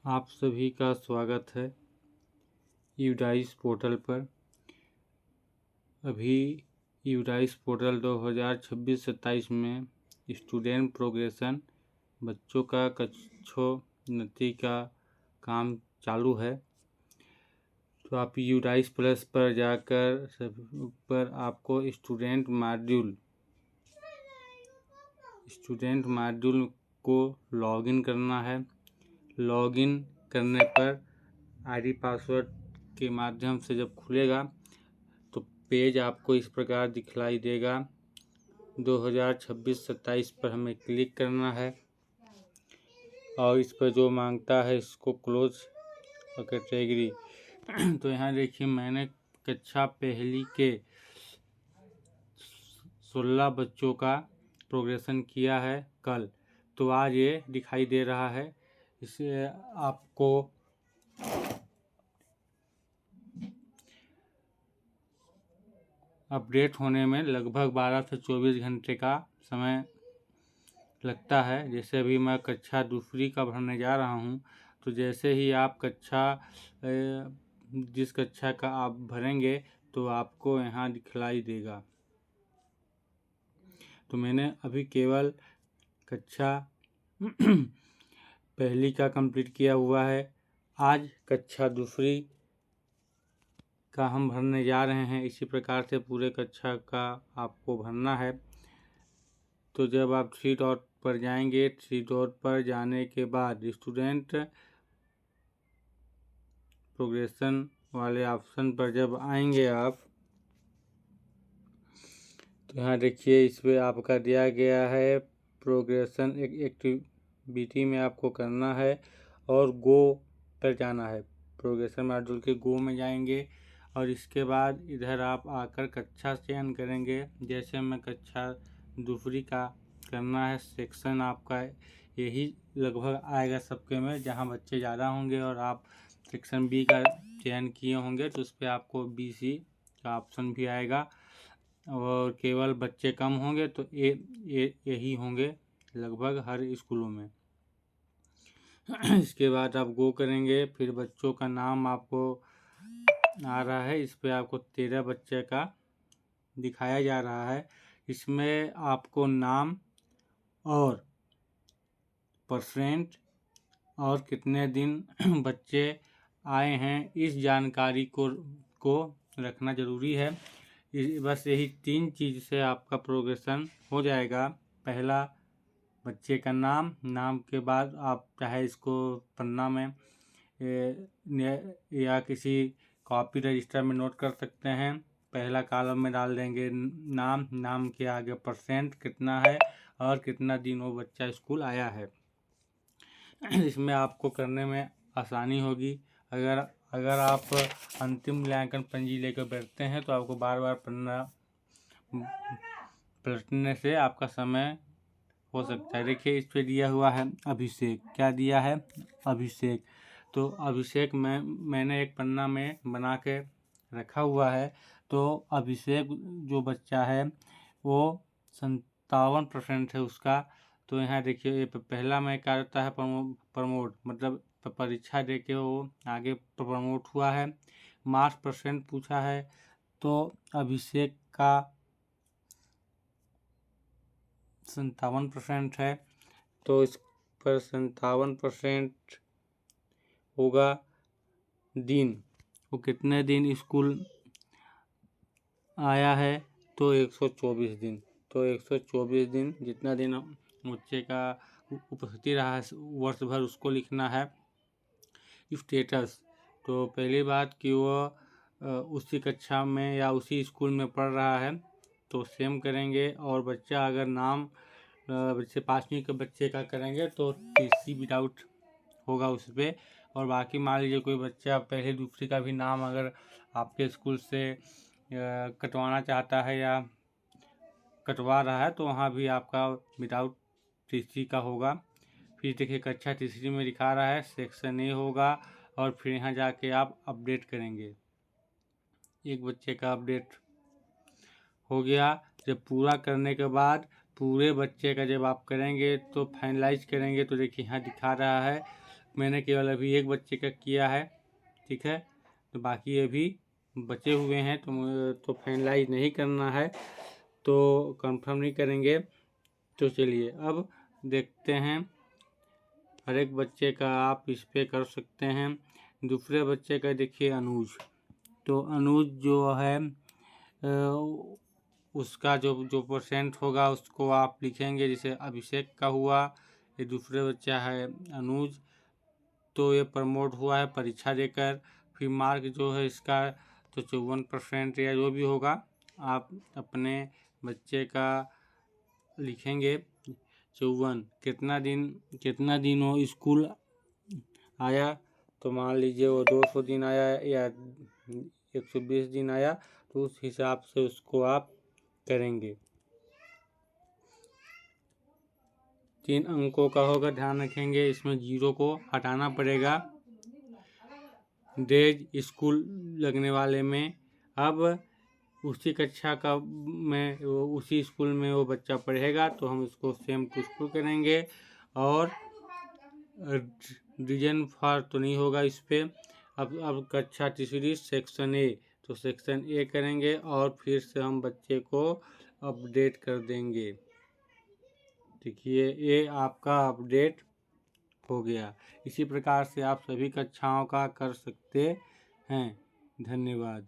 आप सभी का स्वागत है यूडाइस पोर्टल पर। अभी यूडाइस पोर्टल 2026-27 में स्टूडेंट प्रोग्रेशन बच्चों का कक्षोन्नति का काम चालू है। तो आप यूडाइस प्लस पर जाकर सभी पर आपको स्टूडेंट मॉड्यूल को लॉगिन करना है। लॉगिन करने पर आईडी पासवर्ड के माध्यम से जब खुलेगा तो पेज आपको इस प्रकार दिखलाई देगा। 2026-27 पर हमें क्लिक करना है और इस पर जो मांगता है इसको क्लोज और कैटेगरी तो यहाँ देखिए मैंने कक्षा पहली के 16 बच्चों का प्रोग्रेशन किया है कल, तो आज ये दिखाई दे रहा है। इसे आपको अपडेट होने में लगभग 12 से 24 घंटे का समय लगता है। जैसे अभी मैं कक्षा दूसरी का भरने जा रहा हूँ, तो जैसे ही आप जिस कक्षा का आप भरेंगे तो आपको यहाँ दिखलाई देगा। तो मैंने अभी केवल कक्षा पहली का कंप्लीट किया हुआ है। आज कक्षा दूसरी का हम भरने जा रहे हैं। इसी प्रकार से पूरे कक्षा का आपको भरना है। तो जब आप 3 डॉट पर जाएंगे, 3 डॉट पर जाने के बाद स्टूडेंट प्रोग्रेशन वाले ऑप्शन पर जब आएंगे आप, तो यहाँ देखिए इस पर आपका दिया गया है प्रोग्रेशन एक्टिविटी में आपको करना है और गो पर जाना है। प्रोग्रेशन मॉड्यूल के गो में जाएंगे और इसके बाद इधर आप आकर कक्षा चयन करेंगे। जैसे मैं कक्षा दूसरी का करना है, सेक्शन आपका यही लगभग आएगा सबके में, जहाँ बच्चे ज़्यादा होंगे और आप सेक्शन बी का चयन किए होंगे तो उस पर आपको BC का ऑप्शन भी आएगा और केवल बच्चे कम होंगे तो यही होंगे लगभग हर स्कूलों में। इसके बाद आप गो करेंगे, फिर बच्चों का नाम आपको आ रहा है। इस पर आपको 13 बच्चे का दिखाया जा रहा है। इसमें आपको नाम और परसेंट और कितने दिन बच्चे आए हैं इस जानकारी को रखना ज़रूरी है। बस यही 3 चीज़ से आपका प्रोग्रेशन हो जाएगा। पहला बच्चे का नाम के बाद आप चाहे इसको पन्ना में या किसी कॉपी रजिस्टर में नोट कर सकते हैं। पहला कॉलम में डाल देंगे नाम के आगे परसेंट कितना है और कितना दिन वो बच्चा स्कूल आया है। इसमें आपको करने में आसानी होगी। अगर आप अंतिम मूल्यांकन पंजी लेकर बैठते हैं तो आपको बार बार पन्ना पलटने से आपका समय हो सकता है। देखिए इस पे दिया हुआ है अभिषेक, क्या दिया है अभिषेक। तो अभिषेक मैंने एक पन्ना में बना के रखा हुआ है। तो अभिषेक जो बच्चा है वो 57% है उसका। तो यहाँ देखिए ये पहला में क्या रहता है प्रमोट, मतलब परीक्षा दे के वो आगे प्रमोट हुआ है। मार्क्स परसेंट पूछा है तो अभिषेक का 57% है। तो इस पर 57% होगा दिन, वो कितने दिन स्कूल आया है तो 124 दिन। तो 124 दिन जितना दिन बच्चे का उपस्थिति रहा है वर्ष भर उसको लिखना है। स्टेटस, तो पहली बात कि वो उसी कक्षा में या उसी स्कूल में पढ़ रहा है तो सेम करेंगे। और बच्चा अगर नाम बच्चे 5वीं के बच्चे का करेंगे तो TC विदाउट होगा उस पर। और बाकी मान लीजिए कोई बच्चा पहले दूसरी का भी नाम अगर आपके स्कूल से कटवाना चाहता है या कटवा रहा है तो वहाँ भी आपका विदाउट TC का होगा। फिर देखिए कक्षा तीसरी में दिखा रहा है सेक्शन A होगा और फिर यहाँ जाके आप अपडेट करेंगे। एक बच्चे का अपडेट हो गया। जब पूरा करने के बाद पूरे बच्चे का जब आप करेंगे तो फाइनलाइज करेंगे तो देखिए यहाँ दिखा रहा है मैंने केवल अभी एक बच्चे का किया है, ठीक है। तो बाकी अभी बचे हुए हैं, तो फाइनलाइज नहीं करना है, तो कंफर्म नहीं करेंगे। तो चलिए अब देखते हैं, हर एक बच्चे का आप इस पे कर सकते हैं। दूसरे बच्चे का देखिए अनुज, तो अनुज जो है उसका जो परसेंट होगा उसको आप लिखेंगे। जैसे अभिषेक का हुआ, ये दूसरे बच्चा है अनुज, तो ये प्रमोट हुआ है परीक्षा देकर। फिर मार्क जो है इसका तो 54% या जो भी होगा आप अपने बच्चे का लिखेंगे। 54 कितना दिन वो स्कूल आया, तो मान लीजिए वो 200 दिन आया या 120 दिन आया, तो उस हिसाब से उसको आप करेंगे। 3 अंकों का होगा, ध्यान रखेंगे, इसमें 0 को हटाना पड़ेगा डेज स्कूल लगने वाले में। अब उसी कक्षा का में उसी स्कूल में वो बच्चा पढ़ेगा, तो हम इसको सेम टू स्कूल करेंगे। और रीजन फॉर तो नहीं होगा इस पे। अब कक्षा तीसरी सेक्शन ए, तो सेक्शन ए करेंगे और फिर से हम बच्चे को अपडेट कर देंगे। देखिए ये आपका अपडेट हो गया। इसी प्रकार से आप सभी कक्षाओं का कर सकते हैं। धन्यवाद।